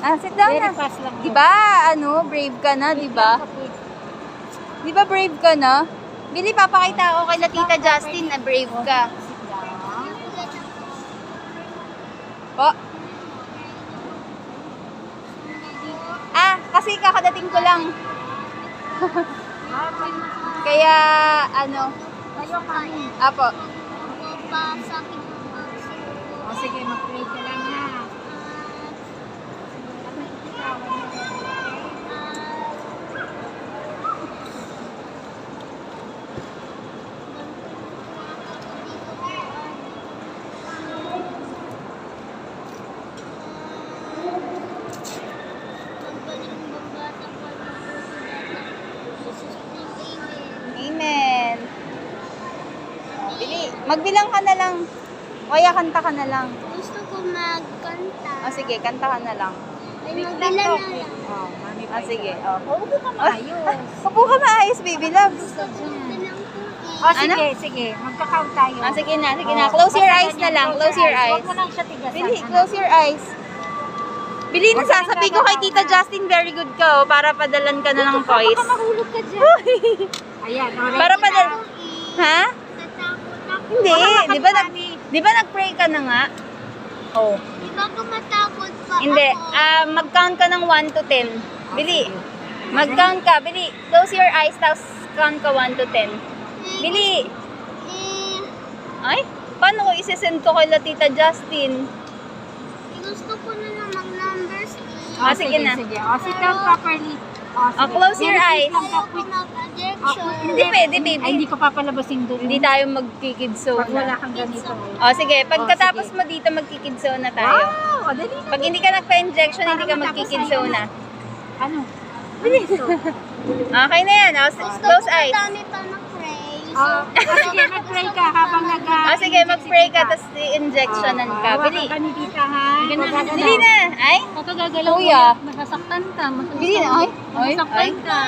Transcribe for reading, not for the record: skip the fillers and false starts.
Sit down na. Very fast lang. Diba, brave ka na, diba? Diba brave ka na? Bili, papakita ako kay Tita Justin na brave ka. Po. Kasi kakadating ko lang. Kaya, Tayo kami. apo. O sige, mag-pray ka lang ha. Amen. Bili, magbilang ka na lang. Kaya kanta ka na lang. Gusto ko magkanta. Sige, kanta ka na lang. Ay, magbilan na lang. Oh, mami Sige. Upo ka maayos. Upo ka maayos, baby loves. Bilang ko O sige, sige. Magka-count tayo. Sige na. Close your eyes na lang. Close your eyes. Huwag mo lang siya tigasan. Bili, close your eyes. Bili, nasasabi ko kay Tita Justin, very good ka, para padalan ka na ng toys. Baka mahulog ka dyan. Ayan, o, Para ready padalan. na. Ha? Natakot ako. Hindi. Baka Di ba nag-pray ka na nga? Oh. Di ba tumatakot pa Hindi. ako? Mag-count ka ng 1 to 10. Bili. Mag-count ka. Bili. Close your eyes, tapos count ka 1 to 10. Bili. Ay? Paano ko isesend to kay Tita Justin? Gusto ko na namang numbers. Ah, sige na. Sige. O, sit down properly. O, sige. Close your Very eyes. quick lang, Ayaw ko quick. mag-addiction. Hindi pwede, baby. Ay, hindi ko papalabasin doon. Hindi tayo magkikidso Pag wala na. kang ganito. Sige. Pagkatapos sige. mo dito, magkikidso na tayo. Wow! O, dali na. Pag hindi ka nagpa-injection, hindi ka Para matapos magkikidso tayo. na. Ano? Dito. Okay na yan. Gusto Close ko eyes. madami pa mag-pray. Sige, mag-pray ka habang Sige, mag-pray ka, tapos i-injectionan ka. Bili. Hawakan ka ni Tita, ha? Bili na. Ay, Pagkagagalaw Kuya. masasaktan ka. bili na. Ay, Masasaktan ka.